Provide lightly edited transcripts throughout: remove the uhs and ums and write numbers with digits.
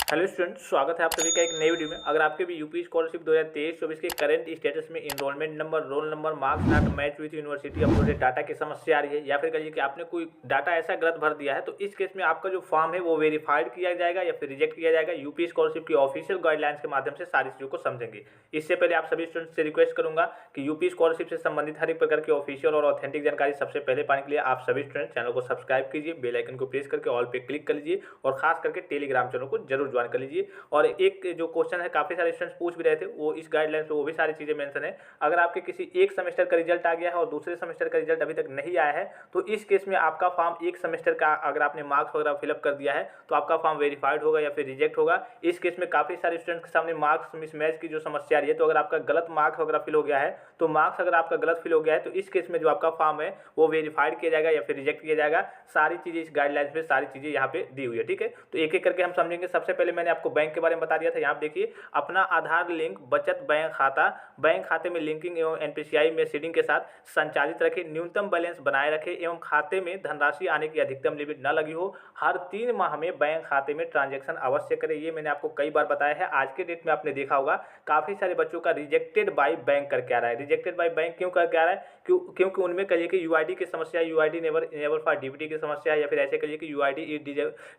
Hello student, स्वागत है आप सभी का एक नई वीडियो में। अगर आपके भी यूपी स्कॉलरशिप 2023-24 के करंट स्टेटस में enrolment number, roll number, marks not match with university uploaded data की समस्या आ रही है, या फिर कहिए कि आपने कोई डाटा ऐसा गलत भर दिया है, तो इस केस में आपका जो फॉर्म है वो वेरीफाइड किया जाएगा या फिर रिजेक्ट किया जाएगा। यूपी स्कॉलरशिप की ऑफिशियल गाइडलाइंस के माध्यम से सारी चीज़ों को समझेंगे। इससे पहले आप सभी स्टूडेंट से रिक्वेस्ट करूंगा कि यूपी स्कॉलरशिप से संबंधित हर एक प्रकार की ऑफिशियल और ऑथेंटिक जानकारी सबसे पहले पाने के लिए आप सभी स्टूडेंट चैनल को सब्सक्राइब कीजिए, बेल आइकन को प्रेस करके ऑल पे क्लिक कर लीजिए और खास करके टेलीग्राम चैनल को जरूर ज्वाइन कर लीजिए। और एक जो क्वेश्चन है काफ़ी सारे स्टूडेंट्स पूछ भी रहे थे, वो इस गाइडलाइन पे वो भी सारी चीज़ें मेंशन है। अगर आपके किसी एक सेमेस्टर का रिजल्ट आ गया है और दूसरे सेमेस्टर का रिजल्ट अभी तक नहीं आया है, तो इस केस में आपका फॉर्म एक सेमेस्टर का अगर आपने मार्क्स वगैरह फिलअप कर दिया है तो आपका फॉर्म वेरीफाइड होगा या फिर रिजेक्ट होगा। इस केस में काफ़ी सारे स्टूडेंट्स के सामने मार्क्स मिसमैच की जो समस्या आ रही है, तो अगर आपका गलत मार्क्स वगैरह फिल हो गया है, तो मार्क्स अगर आपका गलत फिल हो गया है, तो इस केस में जो आपका फॉर्म है वो वेरीफाइड किया जाएगा या फिर रिजेक्ट किया जाएगा। सारी चीज़ें इस गाइडलाइंस में सारी चीज़ें यहाँ पे दी हुई है, ठीक है। तो एक एक करके हम समझेंगे। सबसे पहले मैंने आपको बैंक के बारे में बता दिया था। यहाँ देखिए, अपना आधार लिंक बचत बैंक खाता बैंक खाते में लिंकिंग एवं एनपीसीआई में सीडिंग के साथ संचालित रखें। न्यूनतम बैलेंस बनाए रखें एवं खाते में धनराशि आने की अधिकतम लिमिट न लगी हो। हर 3 माह में बैंक खाते में ट्रांजैक्शन अवश्य करें। ये मैंने आपको कई बार बताया है। आज के डेट में आपने देखा होगा काफ़ी सारे बच्चों का रिजेक्टेड बाय बैंक करके आ रहा है। रिजेक्टेड बाय बैंक क्यों करके आ रहा है? क्योंकि उनमें कहिए कि यूआईडी की समस्या, यूआईडी इनेबल फॉर डीबीटी की समस्या है, या फिर ऐसे कहिए कि यूआईडी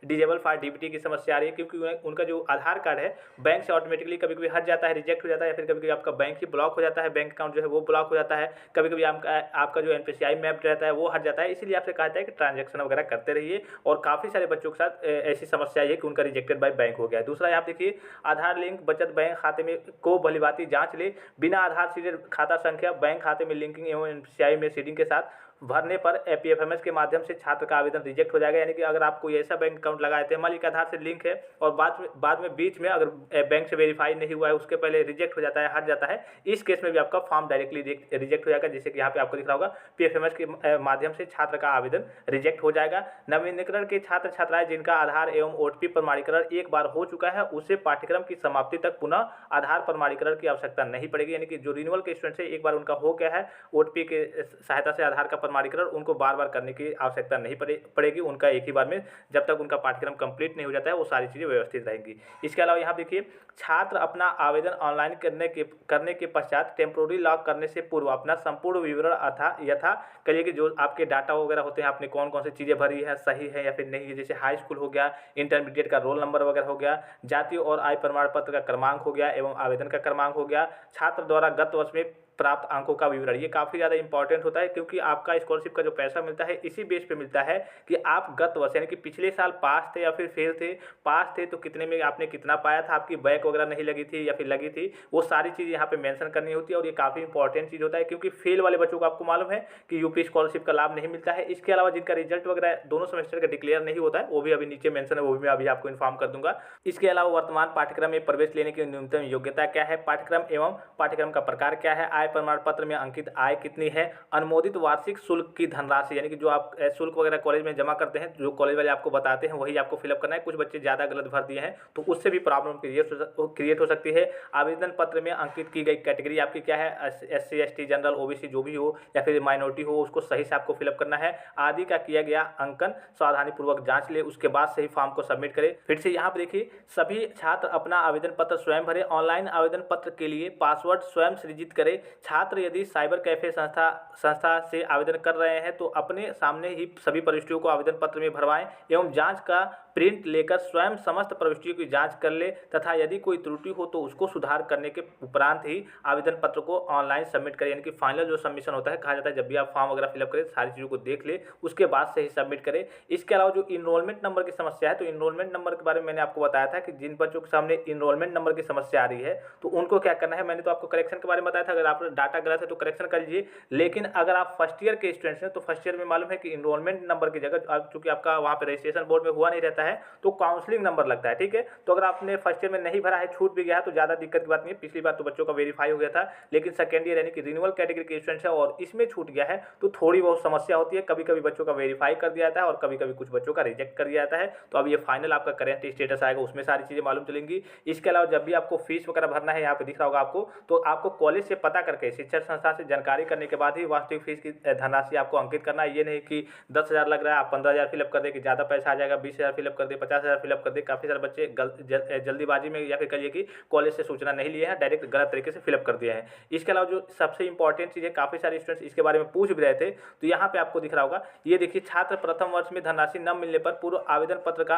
डिजेबल फॉर डीबीटी की समस्या आ रही है, क्योंकि उनका जो आधार कार्ड है बैंक से ऑटोमेटिकली कभी कभी हट जाता है, रिजेक्ट हो जाता है, या फिर कभी कभी आपका बैंक ही ब्लॉक हो जाता है, बैंक अकाउंट जो है वो ब्लॉक हो जाता है, कभी कभी आपका जो एनपीसीआई मैप रहता है वो हट जाता है। इसीलिए आपसे कहा जाता है कि ट्रांजैक्शन वगैरह करते रहिए। और काफ़ी सारे बच्चों के साथ ऐसी समस्या है कि उनका रिजेक्टेड बाय बैंक हो गया है। दूसरा यहाँ देखिए, आधार लिंक बचत बैंक खाते में को भलीभांति जांच ले। बिना आधार सीडेड खाता संख्या बैंक खाते में लिंकिंग एवं एनपीसीआई में सीडिंग के साथ भरने पर एपीएफएमएस के माध्यम से छात्र का आवेदन रिजेक्ट हो जाएगा। यानी कि अगर आप कोई ऐसा बैंक अकाउंट लगाए थे, मान लीजिए आधार से लिंक है और बाद में बीच में अगर बैंक से वेरीफाई नहीं हुआ है, उसके पहले रिजेक्ट हो जाता है, हट जाता है, इस केस में भी आपका फॉर्म डायरेक्टली रिजेक्ट हो जाएगा। जैसे कि यहाँ पे आपको दिख रहा होगा, पीएफएमएस के माध्यम से छात्र का आवेदन रिजेक्ट हो जाएगा। नवीनीकरण के छात्र छात्राएं जिनका आधार एवं ओटीपी प्रमाणीकरण एक बार हो चुका है, उसे पाठ्यक्रम की समाप्ति तक पुनः आधार प्रमाणीकरण की आवश्यकता नहीं पड़ेगी। यानी कि जो रिन्यूअल के स्टूडेंट है, एक बार उनका हो गया है ओटीपी के सहायता से आधार का प्रमाणीकरण, उनको बार बार करने की आवश्यकता नहीं पड़ेगी। उनका एक ही बार में, जब तक उनका पाठ्यक्रम कंप्लीट नहीं हो जाता है, वो सारी चीज़ें व्यवस्थित रहेंगी। इसके अलावा यहाँ देखिए, छात्र अपना आवेदन ऑनलाइन करने के पश्चात टेम्पोररी लॉक करने से पूर्व अपना संपूर्ण विवरण यथा कहिए कि जो आपके डाटा वगैरह होते हैं, आपने कौन कौन सी चीज़ें भरी है, सही है या फिर नहीं है, जैसे हाई स्कूल हो गया, इंटरमीडिएट का रोल नंबर वगैरह हो गया, जातीय और आय प्रमाण पत्र का क्रमांक हो गया एवं आवेदन का क्रमांक हो गया, छात्र द्वारा गत वर्ष में प्राप्त अंकों का विवरण। ये काफ़ी ज़्यादा इंपॉर्टेंट होता है, क्योंकि आपका स्कॉलरशिप का जो पैसा मिलता है इसी बेस पे मिलता है कि आप गत वर्ष यानी कि पिछले साल पास थे या फिर फेल थे। पास थे तो कितने में आपने कितना पाया था, आपकी बैक वगैरह नहीं लगी थी या फिर लगी थी, वो सारी चीज़ यहाँ पे मेंशन करनी होती है। और ये काफ़ी इंपॉर्टेंट चीज़ होता है, क्योंकि फेल वाले बच्चों को आपको मालूम है कि यूपी स्कॉलरशिप का लाभ नहीं मिलता है। इसके अलावा जिनका रिजल्ट वगैरह दोनों सेमेस्टर का डिक्लेयर नहीं होता है, वो भी अभी नीचे मेंशन है, वो भी मैं अभी आपको इन्फॉर्म कर दूंगा। इसके अलावा वर्तमान पाठ्यक्रम में प्रवेश लेने की न्यूनतम योग्यता क्या है, पाठ्यक्रम एवं पाठ्यक्रम का प्रकार क्या है, आय प्रमाण पत्र में अंकित आय कितनी है, अनुमोदित वार्षिक शुल्क की धनराशि, यानी कि जो आप शुल्क वगैरह कॉलेज में जमा करते हैं, जो कॉलेज वाले आपको बताते हैं वही आपको फिलअप करना है। कुछ बच्चे ज़्यादा गलत भर दिए हैं तो उससे भी प्रॉब्लम क्रिएट हो सकती है। आवेदन पत्र में अंकित की गई कैटेगरी आपकी क्या है, एससी एसटी जनरल ओबीसी जो भी हो या फिर माइनॉरिटी हो, उसको सही से आपको फिलअप करना है। आदि का किया गया अंकन सावधानी पूर्वक जांच ले, उसके बाद सही फॉर्म को सबमिट करें। फिर से यहाँ पर देखिए, सभी छात्र अपना आवेदन पत्र स्वयं भरे। ऑनलाइन आवेदन पत्र के लिए पासवर्ड स्वयं सृजित करें। छात्र यदि साइबर कैफे संस्था से आवेदन कर रहे हैं तो अपने सामने ही सभी प्रविष्टियों को आवेदन पत्र में भरवाएं एवं जांच का प्रिंट लेकर स्वयं समस्त प्रविष्टियों की जांच कर ले तथा यदि कोई त्रुटि हो तो उसको सुधार करने के उपरांत ही आवेदन पत्र को ऑनलाइन सबमिट करें। यानी कि फाइनल जो सबमिशन होता है, कहा जाता है जब भी आप फॉर्म वगैरह फिलअप करें सारी चीज़ों को देख ले, उसके बाद से ही सबमिट करें। इसके अलावा जो इनरोलमेंट नंबर की समस्या है, तो इनरोलमेंट नंबर के बारे में मैंने आपको बताया था कि जिन बच्चों के सामने इनरोलमेंट नंबर की समस्या आ रही है तो उनको क्या करना है। मैंने तो आपको करेक्शन के बारे में बताया था, अगर आप डाटा गलत है तो करेक्शन कर लीजिए। लेकिन अगर आप फर्स्ट ईयर के स्टूडेंट्स हैं तो फर्स्ट ईयर में मालूम है कि इनरोलमेंट नंबर की जगह चूंकि आपका वहाँ पे रजिस्ट्रेशन बोर्ड में हुआ नहीं रहता है तो काउंसलिंग नंबर लगता है, ठीक है। तो अगर आपने फर्स्ट ईयर में नहीं भरा है, छूट भी गया है, तो ज़्यादा दिक्कत की बात नहीं है। पिछली बार तो बच्चों का वेरीफाई हो गया था, लेकिन सेकेंड ईयर यानी कि रिन्यूअल कैटेगरी के स्टूडेंट्स है और इसमें छूट गया है तो थोड़ी बहुत समस्या होती है। कभी कभी बच्चों का वेरीफाई कर दिया जाता है और कभी कभी कुछ बच्चों का रिजेक्ट कर दिया जाता है। तो अब ये फाइनल आपका करेंट स्टेटस आएगा, उसमें सारी चीज़ें मालूम चलेंगी। इसके अलावा जब भी आपको फीस वगैरह भरना है, यहाँ पे दिख रहा होगा आपको, तो आपको कॉलेज से पता करके शिक्षण संस्था से जानकारी करने के बाद ही वास्तविक फीस की धनराशि आपको अंकित करना है। ये नहीं कि 10,000 लग रहा है आप 15,000 फिलअप कर दें कि ज़्यादा पैसा आ जाएगा, 20,000 फिलअप फिलअप कर दिए, 50,000 फिलअप कर दिए। काफ़ी सारे बच्चे जल्दीबाजी में या फिर कहिए कि कॉलेज से सूचना नहीं लिए हैं, डायरेक्ट गलत तरीके से फिलअप कर दिया है। इसके अलावा जो सबसे इंपॉर्टेंट चीज़ है, काफ़ी सारे स्टूडेंट्स इसके बारे में पूछ भी रहे थे, तो यहाँ पे आपको दिख रहा होगा, ये देखिए, छात्र प्रथम वर्ष में धनराशि न मिलने पर पूर्व आवेदन पत्र का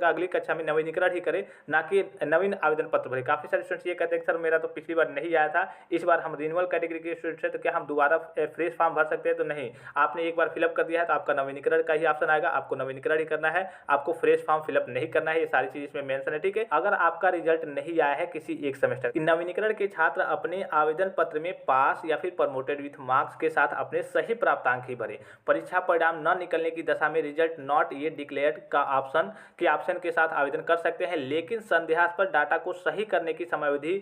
अगली कक्षा में नवीनीकरण ही करे, ना कि नवीन आवेदन पत्र भरे। काफ़ी सारे स्टूडेंट्स ये कहते हैं कि सर मेरा तो पिछली बार नहीं आया था, इस बार हम रिन्यूअल कैटेगरी के स्टूडेंट्स हैं, तो क्या हम दोबारा फ्रेश फॉर्म भर सकते हैं? तो नहीं, आपने एक बार फिलअप कर दिया है तो आपका नवीनीकरण का ही ऑप्शन आएगा, आपको नवीनीकरण ही करना है, आपको फ्रेश फॉर्म फिलअप नहीं करना है। ये सारी चीज इसमें मेंशन है, ठीक है। अगर आपका रिजल्ट नहीं आया है किसी एक सेमेस्टर, नवीनीकरण के छात्र अपने आवेदन पत्र में पास या फिर प्रमोटेड विथ मार्क्स के साथ अपने सही प्राप्तांक ही भरे। परीक्षा परिणाम न निकलने की दशा में रिजल्ट नॉट ये डिक्लेयर्ड का ऑप्शन के साथ आवेदन कर सकते हैं, लेकिन संदेहास्पद डाटा को सही करने की समयावधि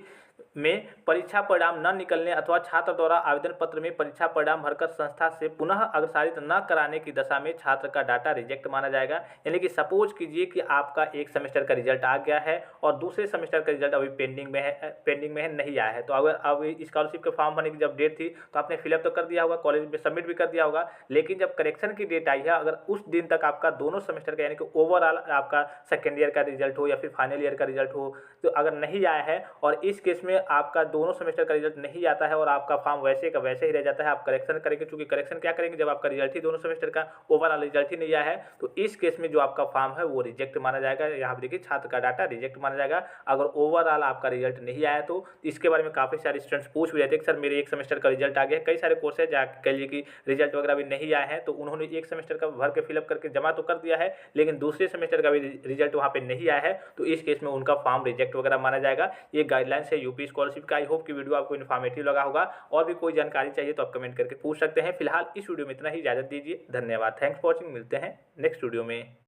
में परीक्षा परिणाम न निकलने अथवा छात्र द्वारा आवेदन पत्र में परीक्षा परिणाम भरकर संस्था से पुनः अग्रसारित न कराने की दशा में छात्र का डाटा रिजेक्ट माना जाएगा। यानी कि सपोज कीजिए कि आपका एक सेमेस्टर का रिजल्ट आ गया है और दूसरे सेमेस्टर का रिजल्ट अभी पेंडिंग में है, नहीं आया है, तो अगर अब स्कॉलरशिप के फॉर्म भरने की जब डेट थी तो आपने फिलअप तो कर दिया होगा, कॉलेज में सबमिट भी कर दिया होगा, लेकिन जब करेक्शन की डेट आई है, अगर उस दिन तक आपका दोनों सेमेस्टर का यानी कि ओवरऑल आपका सेकेंड ईयर का रिजल्ट हो या फिर फाइनल ईयर का रिजल्ट हो, तो अगर नहीं आया है और इस केस में आपका दोनों सेमेस्टर का रिजल्ट नहीं आता है और आपका फॉर्म वैसे का वैसे ही रह जाता है, आप करेक्शन करेंगे, चूंकि करेक्शन क्या करेंगे, जब आपका रिजल्ट ही दोनों सेमेस्टर का ओवरऑल रिजल्ट ही नहीं आया है, तो इस केस में जो आपका फॉर्म है वो रिजेक्ट माना जाएगा। यहाँ पे देखिए, छात्र का डाटा रिजेक्ट माना जाएगा अगर ओवरऑल आपका रिजल्ट नहीं आया। तो इसके बारे में काफी सारे स्टूडेंट्स पूछ भी रहे थे कि सर मेरे एक सेमेस्टर का रिजल्ट आ गया, कई सारे कोर्स है जहाँ कह लीजिए कि रिजल्ट वगैरह भी नहीं आए हैं, तो उन्होंने एक सेमेस्टर का भर के फिलअप करके जमा तो कर दिया है, लेकिन दूसरे सेमेस्टर का भी रिजल्ट वहाँ पे नहीं आया है, तो इस केस में उनका फॉर्म रिजेक्ट वगैरह माना जाएगा। ये गाइडलाइंस है यूपी स्कॉलरशिप का। आई होप कि वीडियो आपको इन्फॉर्मेटिव लगा होगा, और भी कोई जानकारी चाहिए तो आप कमेंट करके पूछ सकते हैं। फिलहाल इस वीडियो में इतना ही, इजाजत दीजिए, धन्यवाद, थैंक्स फॉर वॉचिंग, मिलते हैं नेक्स्ट वीडियो में।